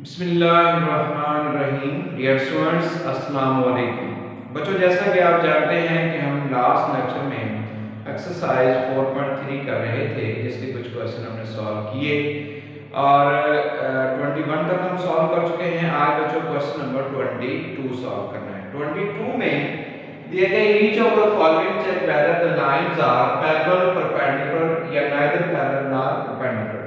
बिस्मिल्लाहिर्रहमानिर्रहीम। Dear students, अस्सलाम वालेकुम। बच्चों, जैसा कि आप जानते हैं कि हम लास्ट लेक्चर में एक्सरसाइज 4.3 कर रहे थे, जिसके कुछ क्वेश्चन हमने सॉल्व किए और 21 तक हम सॉल्व कर चुके हैं। आज बच्चों क्वेश्चन नंबर 22 सॉल्व करना है। 22 में दिया गया each of the following check whether the lines are parallel, perpendicular या नाइदर पैरेलल नॉर परपेंडिकुलर।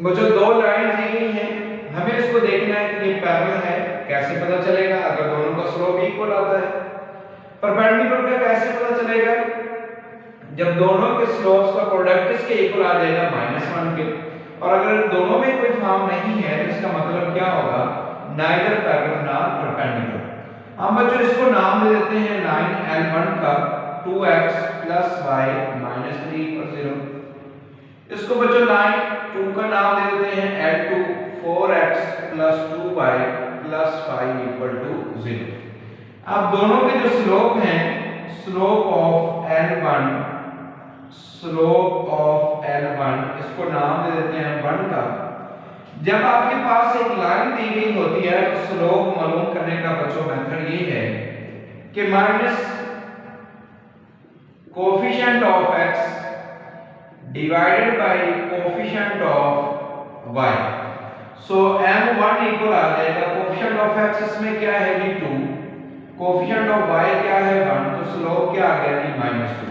बच्चों, दो लाइन दी गई हैं, हमें इसको देखना है कि ये पैरेलल है। कैसे पता चलेगा? अगर दोनों का स्लोप इक्वल आता है। परपेंडिकुलर का कैसे पता चलेगा? जब दोनों के स्लोप्स का प्रोडक्ट किसके इक्वल आ जाएगा? -1 के। और अगर दोनों में कोई फॉर्म नहीं है तो इसका मतलब क्या होगा? Neither parallel nor perpendicular. हम बच्चों इसको नाम दे देते हैं लाइन L1 का 2x + y - 3 = 0। इसको बच्चों लाइन 2 का नाम दे देते हैं L2 4x + 2y + 5 = 0। अब दोनों के जो स्लोप हैं, स्लोप ऑफ L1 इसको नाम दे देते हैं 1 का। जब आपके पास एक लाइन दी गई होती है तो स्लोप मालूम करने का बच्चों मेथड ये है कि minus coefficient of x divided by coefficient of y। So m1 equal आ जाएगा कोएफिशिएंट ऑफ x इसमें क्या है जी 2, कोएफिशिएंट ऑफ y क्या है 1, तो स्लोप क्या आ गया जी -2।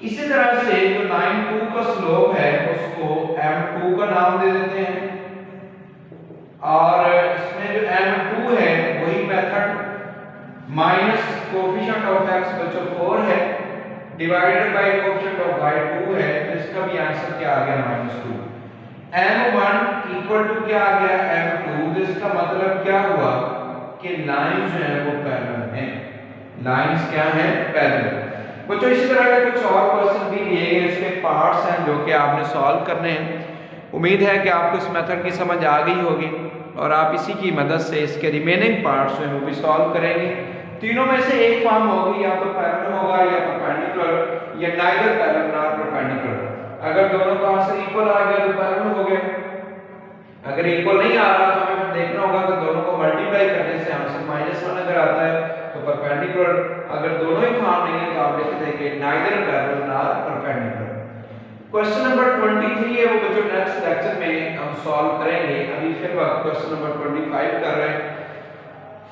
इसी तरह से जो लाइन 2 का स्लोप है उसको m2 का नाम दे देते हैं और इसमें जो m2 है वही method minus coefficient of x बच्चों 4 है divided by coefficient of y 2 है, तो इसका भी आंसर क्या आ गया -2। m1 इक्वल टू क्या आ गया m2, तो इसका मतलब क्या हुआ कि लाइंस जो है वो पैरेलल हैं। लाइंस क्या है? पैरेलल। बच्चों, इसी तरह के कुछ और क्वेश्चन भी दिए गए, इसके पार्ट्स हैं जो कि आपने सॉल्व करने हैं। उम्मीद है कि आपको इस मेथड की समझ आ गई होगी और आप इसी की मदद से इसके रिमेनिंग पार्ट्स जो हैं वो भी सॉल्व करेंगे। तीनों में से एक फॉर्म होगी, या तो पैरेलल होगा या परपेंडिकुलर या नाइदर पैरेलल नॉर परपेंडिकुलर। अगर दोनों का आंसर इक्वल आ गया तो पैरेलल हो गया। अगर इक्वल नहीं आ रहा तो हमें देखना होगा कि दोनों को मल्टीप्लाई करने से आंसर -1 अगर आता है तो परपेंडिकुलर। अगर दोनों ही फॉर्म नहीं है तो आप लिख देंगे neither parallel nor perpendicular. Question number 23 है वो बच्चों नेक्स्ट लेक्चर में हम सॉल्व करेंगे। अभी फिर वक्त क्वेश्चन नंबर 25 कर रहे हैं।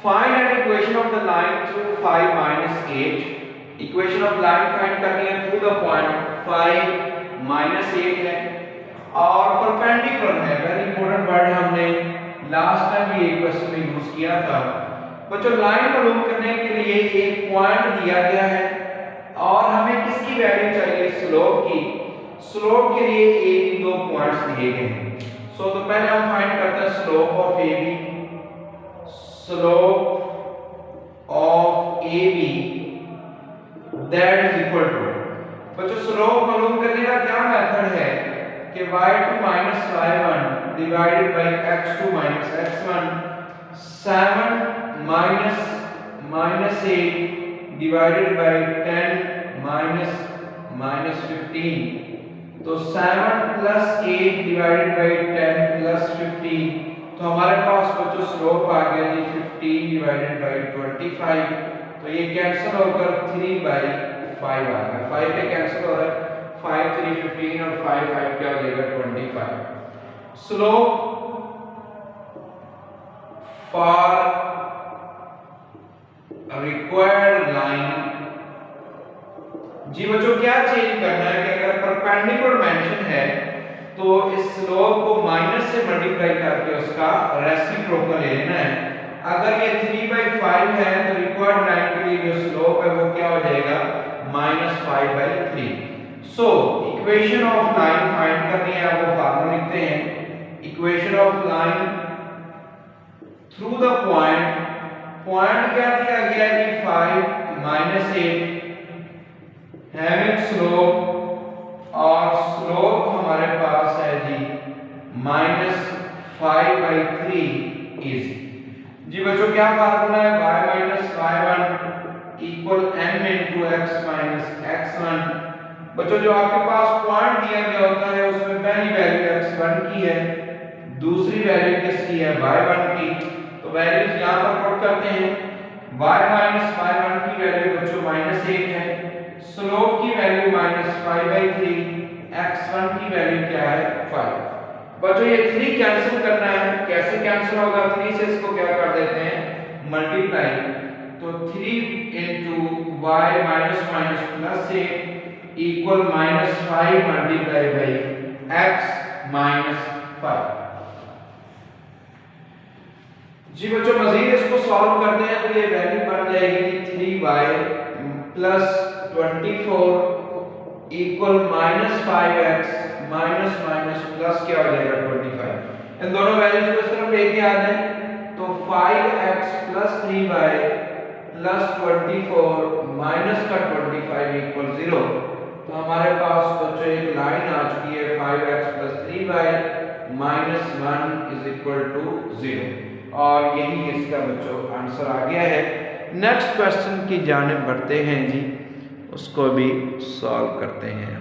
Find an equation of the line through 5 - 8। Equation of line find करनी है थ्रू द पॉइंट 5 - 8 है और परपेंडिकुलर है। वेरी इंपॉर्टेंट वर्ड हमने लास्ट टाइम भी एक क्वेश्चन में यूज किया था। बच्चों, लाइन मालूम करने के लिए एक पॉइंट दिया गया है और हमें किसकी वैल्यू चाहिए? स्लोप की। स्लोप के लिए एक दो पॉइंट्स दिए गए हैं। तो पहले हम फाइंड करते हैं slope of AB। Slope of AB that is equal to, बच्चों स्लोप मालूम करने का क्या मेथड है कि y2 - y1 divided bye x2 - x1, 7 - -8 divided by 10 - -15। तो 7 + 8 डिवाइडेड बाय 10 + 15, तो हमारे पास बच्चों स्लोप आ गया जी 15 डिवाइडेड बाय 25। तो ये कैंसिल होकर 3/5 आ गया। 5 पे कैंसिल हो रहा है, 5 3 15 और 5 5 क्या हो जाएगा 25। स्लोप फॉर रिक्वायर्ड लाइन जी बच्चों क्या चेंज करना है कि अगर परपेंडिकुलर मेंशन है तो इस स्लोप को माइनस से मल्टीप्लाई करके उसका रेसिप्रोकल ले लेना है। अगर ये 3/5 है तो रिक्वायर्ड लाइन के लिए जो स्लोप है वो क्या हो जाएगा? -5/3। So equation of line find करनी है, वो फार्मूला लिखते हैं। Equation of line through the point, point क्या दिया गया है जी 5 - 8 हैविंग स्लोप, और स्लोप हमारे पास है जी -5/3 इज जी बच्चों क्या फार्मूला है? y - y1 = m * x - x1। बच्चों जो आपके पास पॉइंट दिया गया होता है उसमें पहली वैल्यू x1 की है, दूसरी वैल्यू किसकी है y1 की, तो वैल्यूज यहाँ पर पुट करते हैं। y माइनस y1 की वैल्यू बच्चों -8 है, स्लोप की वैल्यू -5/3, x1 की वैल्यू क्या है 5। बच्चों ये 3 कैंसिल करना है, कैसे कैंसिल होगा, 3 से इसको क्या कर देते हैं मल्टीप्लाई, तो 3 into y minus minus plus 8 equal -5 multiplied by x minus 5। जी बच्चों मजीद इसको सॉल्व करते हैं तो ये वैल्यू बन जाएगी 3y plus 24 equal -5x minus minus plus क्या हो जाएगा 25। इन दोनों वैल्यूज को इस तरफ लेके आ जाए तो 5x plus 3y plus 24 minus का 25 equal 0। तो हमारे पास बच्चों एक लाइन आ चुकी है 5x plus 3y minus 1 is equal to 0 और यही इसका बच्चों आंसर आ गया है। नेक्स्ट क्वेश्चन की जानिब बढ़ते हैं जी, उसको भी सॉल्व करते हैं।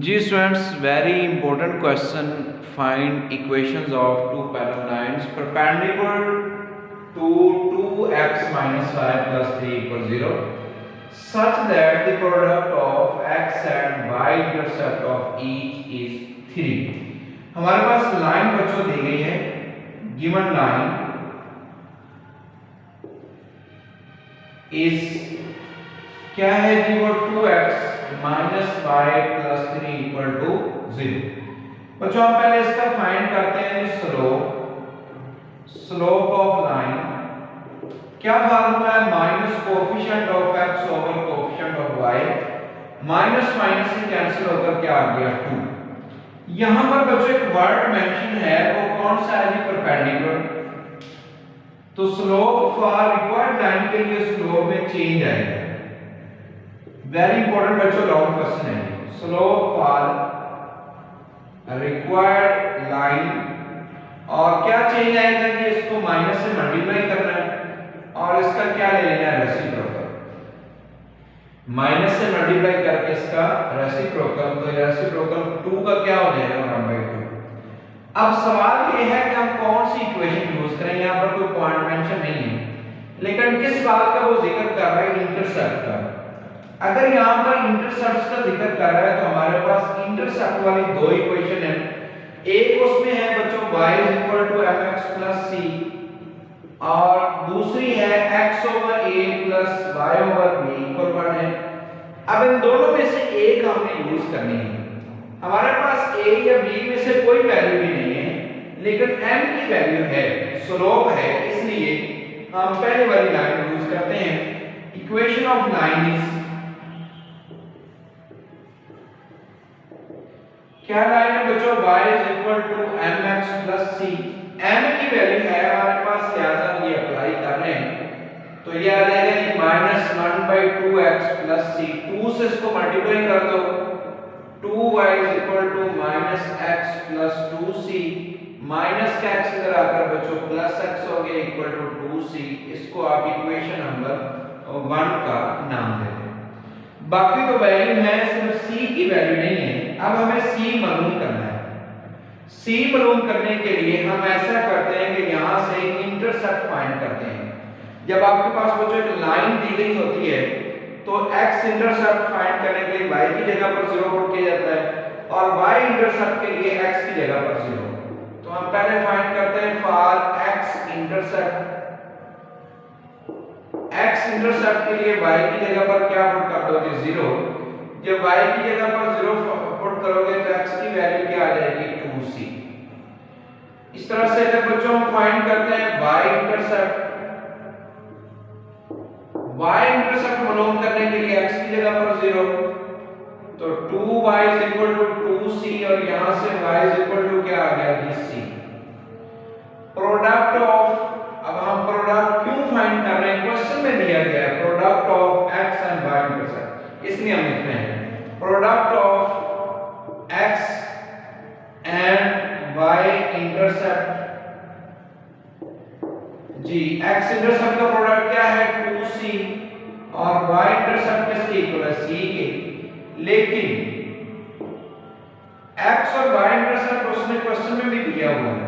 जी students, very important question, find equations of two parallel lines perpendicular to 2x minus 5 plus 3 equals 0 such that the product of x and y intercept of each is 3। हमारे पास लाइन बच्चों दी गई है, गिवन लाइन इस क्या है जी, वो 2x minus 5 plus 3 equal to 0। बच्चों हम पहले इसका फाइंड करते हैं स्लोप ऑफ लाइन, क्या फार्मूला है, minus coefficient of x over coefficient of y, minus minus से कैंसिल होकर क्या आ गया 2। यहां पर बच्चों एक वर्ड मेंशन है, वो कौन सा है, परपेंडिकुलर। तो स्लोप फॉर रिक्वायर्ड लाइन के लिए स्लोप में चेंज आएगा, वेरी इंपॉर्टेंट बच्चों लॉन्ग क्वेश्चन है। स्लोप फॉर रिक्वायर्ड लाइन और क्या चेंज आएगा कि इसको माइनस से मल्टीप्लाई करना है और इसका क्या ले लेना है रेसिप्रोकल, माइनस से मल्टीप्लाई करके इसका रेसिप्रोकल, तो रेसिप्रोकल 2 का क्या हो जाएगा 1/2। अब सवाल ये है कि हम कौन सी इक्वेशन यूज करें, यहाँ पर कोई पॉइंट मेंशन नहीं है, लेकिन किस बात का वो जिक्र कर रहा है, इंटरसेप्ट का। अगर यहाँ पर इंटरसेप्ट का जिक्र कर रहा है तो हमारे पास इंटरसेप्ट वाली दो इक्वेशन है, एक उसमें है बच्चों y mx plus c और दूसरी है x over a plus y over b equal 1 है। अब इन दोनों में से एक हमने यूज करनी है, हमारे पास a या b में से कोई वैल्यू भी नहीं है, लेकिन m की वैल्यू है, स्लोप है, इसलिए हम पहले वाली लाइन यूज करते हैं। इक्वेशन ऑफ लाइन इज क्या लाइन है बच्चों, y is equal to mx plus c, m की वैल्यू है हमारे पास, लिहाजा ये अप्लाई कर रहे हैं तो ये आ जाएगा कि -1/2x plus c, 2 से इसको मल्टीप्लाई कर दो, 2y is equal to -x plus 2c, minus का x इधर आकर बच्चों प्लस x हो गया इक्वल टू 2c, इसको आप इक्वेशन नंबर 1 का नाम देते हैं। बाकी तो वैल्यू है, सिर्फ c की वैल्यू नहीं है। अब हमें c मालूम करना है, c मालूम करने के लिए हम ऐसा करते हैं कि यहां से इंटरसेप्ट फाइंड करते हैं। जब आपके पास वो जो एक लाइन दी गई होती है तो x इंटरसेप्ट फाइंड करने के लिए y की जगह पर 0 पुट किया जाता है और y इंटरसेप्ट के लिए x की जगह पर 0। तो हम पहले फाइंड करते हैं for x intercept, x intercept के लिए y की जगह पर क्या पुट कर दोगे 0। जब y की जगह पर 0 पुट करोगे तो x की वैल्यू क्या आ जाएगी 2c। इस तरह से जब बच्चों हम फाइंड करते हैं y इंटरसेप्ट मालूम करने के लिए x की जगह पर 0, तो 2y is equal to 2c और यहां से y is equal to क्या आ गया कि c। प्रोडक्ट ऑफ, अब हम प्रोडक्ट क्यों फाइंड कर रहे हैं, क्वेश्चन में दिया गया है product of x and y intercept, इसलिए हम लिख रहे हैं product of x and y intercept. जी x इंटरसेप्ट का प्रोडक्ट क्या है 2c और y इंटरसेप्ट किसके इक्वल है c के, लेकिन एक्स और वाई इंटरसेप्ट उसने क्वेश्चन में भी दिया हुआ है।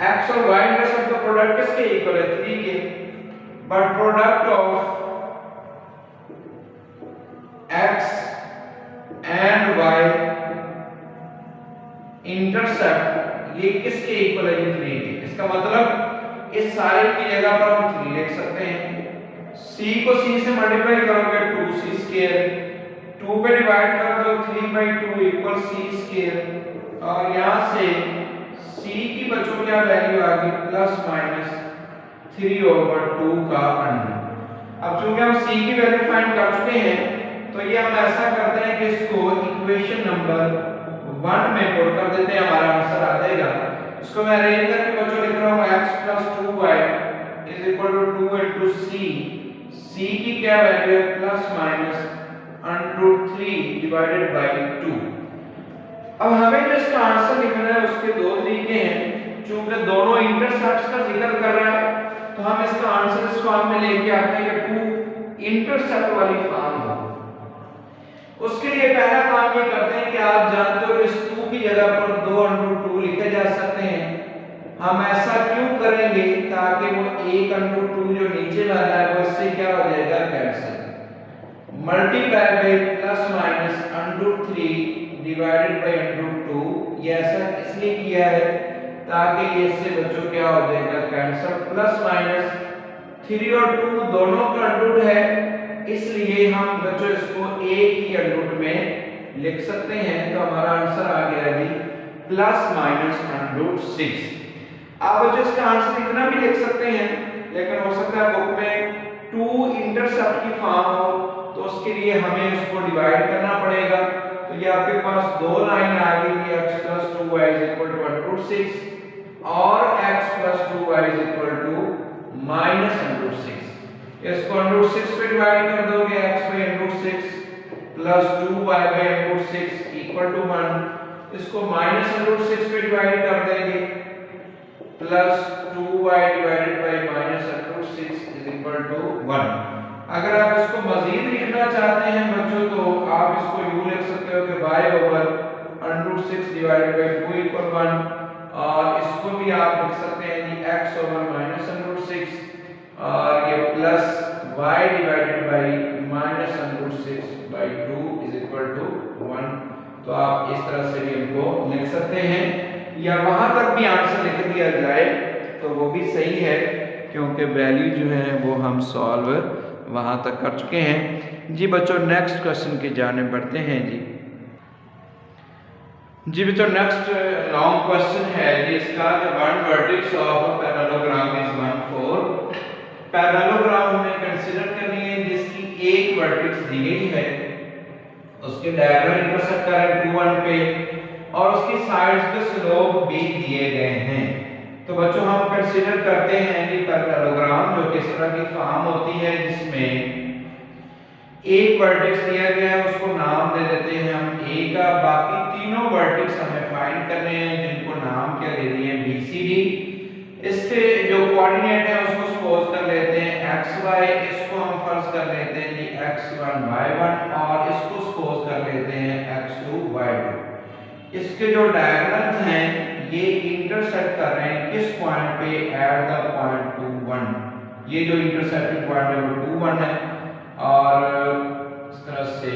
एक्स और वाई इंटरसेप्ट का प्रोडक्ट किसके इक्वल है 3 के, but product of X and Y intercept ये किसके इक्वल है 3 के। इसका मतलब इस सारे की जगह पर हम 3 लिख सकते हैं। c को c से मल्टीप्लाई करोगे 2c स्क्वायर, 2 पे डिवाइड कर दो 3/2 इक्वल c स्क्वायर, और यहां से c की बच्चों क्या वैल्यू आ गई प्लस माइनस 3/2 का अंडर। अब चूंकि हम c की वैल्यू फाइंड कर चुके हैं तो ये हम ऐसा करते हैं कि इसको इक्वेशन नंबर 1 में पुट कर देते हैं, हमारा आंसर आ जाएगा। इसको मैं अरेंज करके बच्चों लिख रहा हूं x + 2y = 2 into c की क्या वैल्यू है प्लस माइनस √3 डिवाइडेड बाय 2। अब हमें जो इसका आंसर लिखना है उसके दो तरीके हैं। चूंकि दोनों इंटरसेप्ट्स का जिक्र कर रहा है तो हम इसका आंसर इस फॉर्म में लेके आते हैं कि 2 इंटरसेप्ट वाली फॉर्म हो। उसके लिए पहला काम ये करते हैं कि आप जानते हो इस 2 की जगह पर 2/2 लिखे जा सकते हैं। हम ऐसा क्यों करेंगे ताकि वो 1/2 जो नीचे वाला है वो इससे क्या हो जाएगा cancel, multiply by plus minus √3 divided by √2। ये ऐसा इसलिए किया है ताकि ये इससे बच्चों क्या हो जाएगा कैंसिल, प्लस माइनस 3 और 2 दोनों का रूट है, इसलिए हम बच्चों इसको एक ही रूट में लिख सकते हैं। तो हमारा आंसर आ गया जी प्लस माइनस √6। आप बच्चों इसका आंसर इतना भी लिख सकते हैं, लेकिन हो सकता है बुक में 2 इंटरसेप्ट की फॉर्म हो तो उसके लिए हमें इसको डिवाइड करना पड़ेगा। तो ये आपके पास दो लाइन आ गई कि x + 2y = √6 और x + 2y = -√6। इसको √6 पे डिवाइड कर दोगे x by √6 plus 2y by √6 = 1। इसको -√6 पे डिवाइड कर देंगे प्लस 2y डिवाइडेड बाय -√6 = 1। अगर आप इसको मजीद लिखना चाहते हैं बच्चों तो आप इसको यूं लिख सकते हो कि y/√6 डिवाइडेड बाय 2 = 1, और इसको भी आप लिख सकते हैं कि x/-√6 और ये प्लस y डिवाइडेड बाय -√6/2 = 1। तो आप इस तरह से भी इनको लिख सकते हैं, या वहां तक भी आंसर लिख दिया जाए तो वो भी सही है, क्योंकि वैल्यू जो है वो हम सॉल्व वहां तक कर चुके हैं। जी बच्चों नेक्स्ट क्वेश्चन की जाने बढ़ते हैं। जी बच्चों नेक्स्ट लॉन्ग क्वेश्चन है जी इसका, one vertex of parallelogram is 1/4। Parallelogram हमें कंसीडर करनी है जिसकी एक वर्टेक्स दी गई है, उसके डायगोनल इंटरसेक्ट कर रहे 2 1 पे, और उसकी साइड्स के स्लोप भी दिए गए हैं। तो बच्चों हम कंसीडर करते हैं कि पैरेललोग्राम जो किस तरह की फॉर्म होती है जिसमें एक वर्टेक्स दिया गया है उसको नाम दे देते हैं हम a का, बाकी तीनों वर्टेक्स हमें फाइंड करने हैं जिनको नाम क्या दे दिए BCD। इसके जो कोऑर्डिनेट है उसको सपोज कर लेते हैं xy, इसको हम फर्ज कर लेते हैं जी x1 y1, और इसको सपोज कर लेते हैं x2 y2। इसके जो डायगोनल्स हैं ये इंटरसेक्ट कर रहे हैं किस पॉइंट पे, एट द पॉइंट 2 1। ये जो इंटरसेक्टिंग पॉइंट है वो 2 1 है, और इस तरह से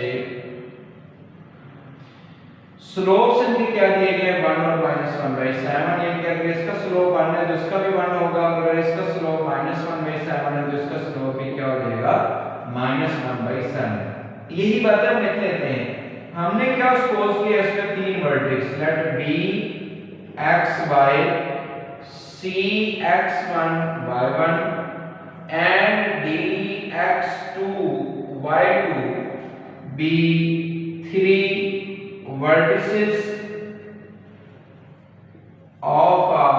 स्लोप्स इनके क्या दिए गए 1 और -1/7। यानी कि अगर इसका स्लोप 1 है तो इसका भी 1 होगा, अगर इसका स्लोप -1/7 है तो इसका स्लोप भी क्या हो जाएगा -1/7। यही बात हम लिख लेते हैं। हमने क्या सपोज किया इसमें तीन vertex, let B xy c x1 y1 and d x2 y2 be 3 vertices of a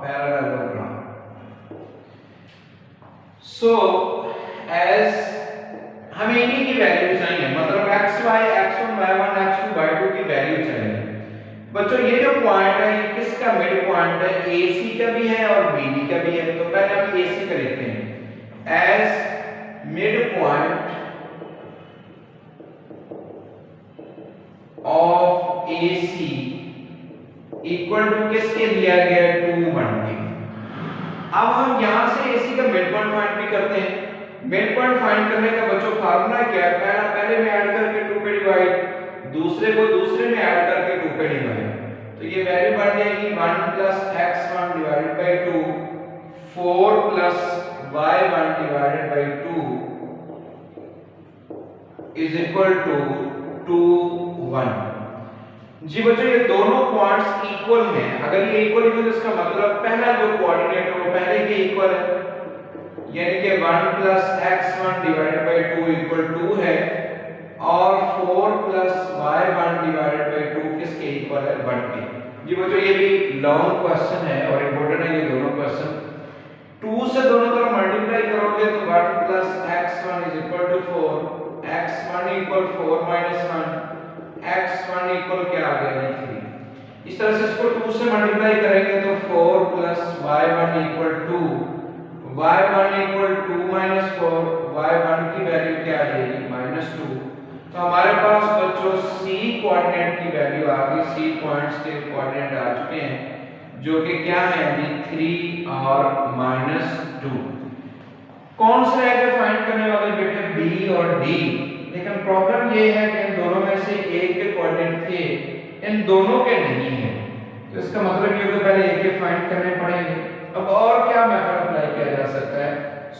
parallelogram. So as हमें इन्हीं की वैल्यू चाहिए, मतलब xy x1 y1 x2 y2 की वैल्यू चाहिए। बच्चों ये जो पॉइंट है ये किसका मिड पॉइंट है, AC का भी है और BD का भी है। तो पहले हम AC का लिखते हैं as mid point of AC equal to किसके दिया गया है 2 1 के। अब हम यहां से AC का मिड पॉइंट फाइंड भी करते हैं। मिड पॉइंट फाइंड करने का बच्चों फार्मूला क्या है, पहले में ऐड करके 2 पे डिवाइड, दूसरे को दूसरे में ऐड करके 2 पे डिवाइड, तो ये वैल्यू बन जाएगी 1 + x1 divided by 2 4 + y1 divided by 2 is equal to 2 1। जी बच्चों ये दोनों पॉइंट्स इक्वल हैं। अगर ये इक्वल है तो इसका मतलब पहला जो कोऑर्डिनेट है वो पहले के इक्वल है, यानी कि 1 + x1 डिवाइडेड बाय 2 इक्वल 2 है और 4 + y1 डिवाइडेड बाय 2 किसके इक्वल है 1 के। जी बच्चों ये भी लॉन्ग क्वेश्चन है और इंपॉर्टेंट है ये दोनों क्वेश्चन। 2 से दोनों तरफ मल्टीप्लाई करोगे तो 1 + x1 = 4, x1 = 4 - 1, x1 इक्वल क्या आ गया 3। इस तरह से इसको 2 से मल्टीप्लाई करेंगे तो 4 + y1 = 2, y1 = 2 - 4, y1 की वैल्यू क्या आ जाएगी -2। तो हमारे पास बच्चों c कोऑर्डिनेट की वैल्यू आ गई, c पॉइंट्स के कोऑर्डिनेट आ चुके हैं जो कि क्या है अभी 3 और -2। कौन सा है जो फाइंड करने वाले बेटे b और d। लेकिन प्रॉब्लम ये है कि इन दोनों में से एक के कोऑर्डिनेट थे, इन दोनों के नहीं है, तो इसका मतलब ये होगा पहले एक के फाइंड करने पड़ेंगे। अब और क्या मेथड अप्लाई किया जा सकता है,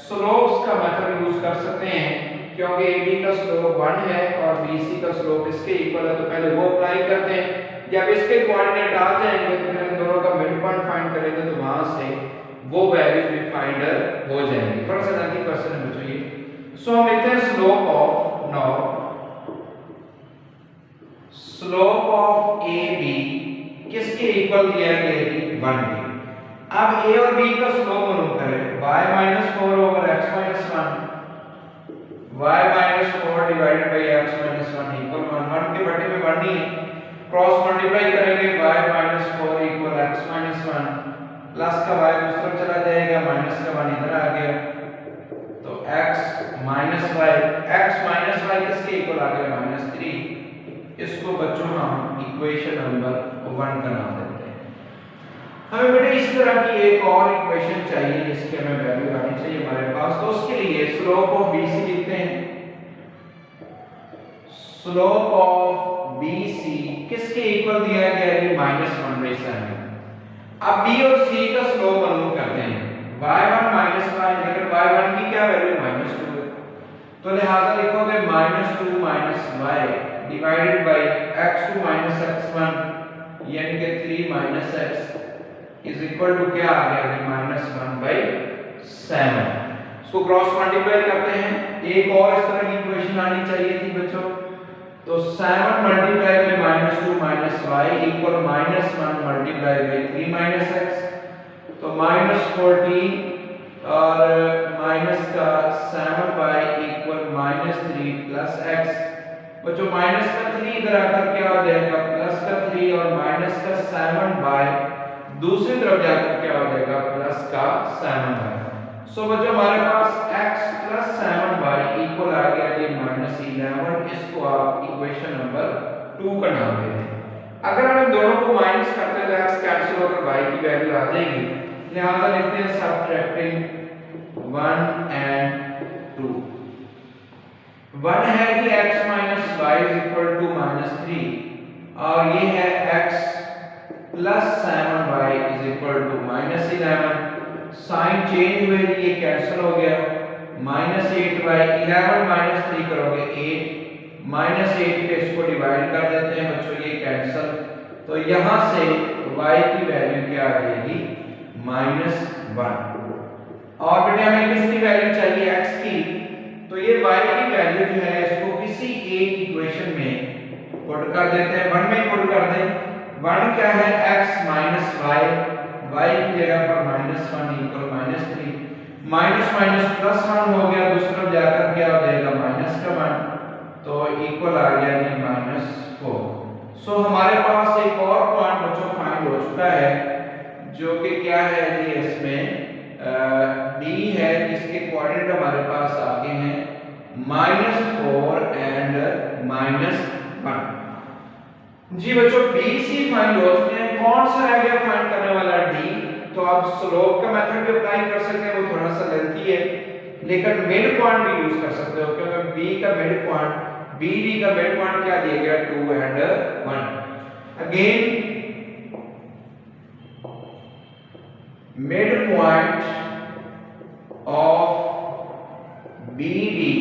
स्लोप्स का मेथड यूज कर सकते हैं क्योंकि AB का स्लोप 1 है और BC का स्लोप इसके इक्वल है, तो पहले वो अप्लाई करते हैं। जब इसके कोऑर्डिनेट आ जाएंगे तो फिर इन दोनों का मिड पॉइंट फाइंड करेंगे तो वहां से वो वैल्यूज भी फाइंड हो जाएंगी। थोड़ा सा जल्दी क्वेश्चन है बच्चों ये। सो हम लिखते हैं slope of slope of AB किसके इक्वल दिया गया है 1 के। अब A और B का स्लोप मालूम करें, y - 4 over x - 1, y - 4 divided by x - 1 equal 1 के बटे में 1 ही है, क्रॉस मल्टीप्लाई करेंगे y - 4 इक्वल x - 1, प्लस का y दूसरी तरफ चला जाएगा, माइनस का 1 इधर आ गया, तो x - y किसके इक्वल आ गया -3। इसको बच्चों हम इक्वेशन नंबर 1 का नाम देते हैं। हमें बेटे इस तरह की एक और इक्वेशन चाहिए जिसके हमें वैल्यू आनी चाहिए हमारे पास, तो उसके लिए स्लोप ऑफ BC लिखते हैं। स्लोप ऑफ BC किसके इक्वल दिया गया है -1/7। अब B और C का स्लोप मालूम करते हैं, y1 - y, लेकिन y1 की क्या वैल्यू -2 है, तो लिहाजा लिखोगे -2 - y divided by x2 - x1 यानी कि 3 - x इज इक्वल टू क्या आ गया -1/7। इसको क्रॉस मल्टीप्लाई करते हैं, एक और इस तरह की इक्वेशन आनी चाहिए थी बच्चों, तो 7 multiply by -2 - y equal -1 multiply by 3 - x, तो -14 और माइनस का 7y इक्वल -3 प्लस x। बच्चों माइनस का 3 इधर आकर क्या हो जाएगा प्लस का 3 और माइनस का 7y दूसरी तरफ जाकर क्या हो जाएगा प्लस का 7y। सो बच्चों हमारे पास x + 7y इक्वल आ गया ये -11। इसको आप इक्वेशन नंबर 2 का नाम दे दें। अगर हम इन दोनों को माइनस करते हैं तो x कैंसिल होकर y की वैल्यू आ जाएगी, लिहाजा लिखते हैं सब्ट्रैक्टिंग 1 and 2। 1 है कि x - y = -3 और ये है x + 7y = -11। साइन चेंज हुए ये कैंसिल हो गया, -8y 11 - 3 करोगे 8, -8 पे इसको डिवाइड कर देते हैं बच्चों, ये कैंसिल, तो यहां से y की वैल्यू क्या आ जाएगी -1। और बेटे हमें किसकी वैल्यू चाहिए x की, तो ये y की वैल्यू जो है इसको किसी एक इक्वेशन में पुट कर देते हैं, 1 में पुट कर दें। 1 क्या है x - y की जगह पर -1 = -3, माइनस माइनस प्लस 1 हो गया, दूसरी तरफ जाकर क्या हो जाएगा -1, तो इक्वल आ गया जी -4। सो हमारे पास एक और पॉइंट बच्चों फाइंड हो चुका है जो कि क्या है जी इसमें D है, जिसके कोऑर्डिनेट हमारे पास आगे हैं -4 and -1। जी बच्चों बी सी फाइंड हो चुके हैं, कौन सा रह गया फाइंड करने वाला डी। तो आप स्लोप का मेथड भी अप्लाई कर सकते हैं, वो थोड़ा सा लेंथी है, लेकिन मिड पॉइंट भी यूज कर सकते हो क्योंकि बी का मिड पॉइंट बी डी का मिड पॉइंट क्या दिया गया 2 and 1। Again mid point of B D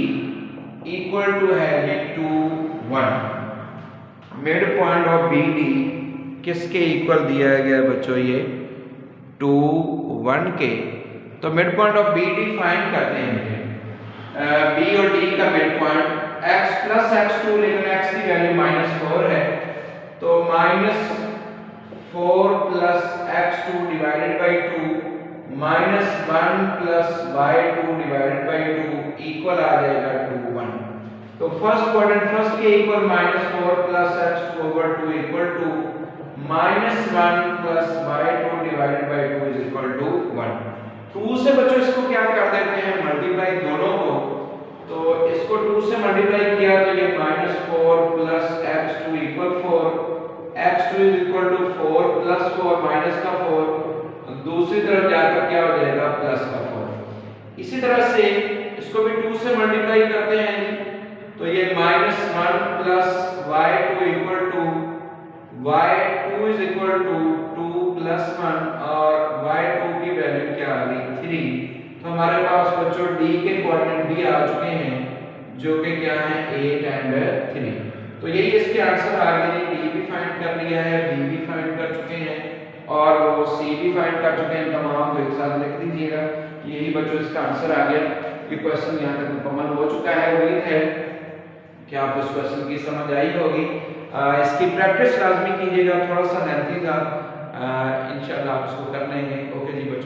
equal to है ये 2 1। Mid point of B D किसके इक्वल दिया गया बच्चों, ये 2 1 के। तो mid point of B D find करते हैं। बी और डी का mid point x plus x2, लेकिन x की वैल्यू -4 है, तो -4 plus x2 divided by 2 -1 plus y2 divided by 2 equal आ जाएगा 2 1। तो फर्स्ट क्वाड्रेंट फर्स्ट के equal -4 plus x2 over 2 equal to -1 plus y2 divided by 2 is equal to 1। 2 से बच्चों इसको क्या कर देते हैं, मल्टीप्लाई दोनों को। तो इसको 2 से मल्टीप्लाई किया तो ये -4 plus x2 equal 4, x2 is equal to 4 plus 4 minus का 4, दूसरी तरफ जाकर क्या हो जाएगा प्लस का 4। इसी तरह से इसको भी 2 से मल्टीप्लाई करते हैं, तो ये -1 plus y2 equal to y2 is equal to 2 plus 1 और y2 की वैल्यू क्या आ गई 3। तो हमारे पास बच्चों d के कोऑर्डिनेट भी आ चुके हैं जो कि क्या है 8 एंड 3। तो यही इसके आंसर आ गए। d भी फाइंड कर लिया है, b भी फाइंड कर चुके हैं और वो c भी फाइंड कर चुके हैं। तमाम को एक साथ लिख दीजिएगा। यही बच्चों इसका आंसर आ गया। ये क्वेश्चन यहाँ तक मुकम्मल हो चुका है। उम्मीद है कि आपको इस क्वेश्चन की समझ आई होगी। इसकी प्रैक्टिस लाजमी कीजिएगा, थोड़ा सा लेंथी था, इंशाल्लाह आप इसको कर लेंगे। ओके जी बच्चों।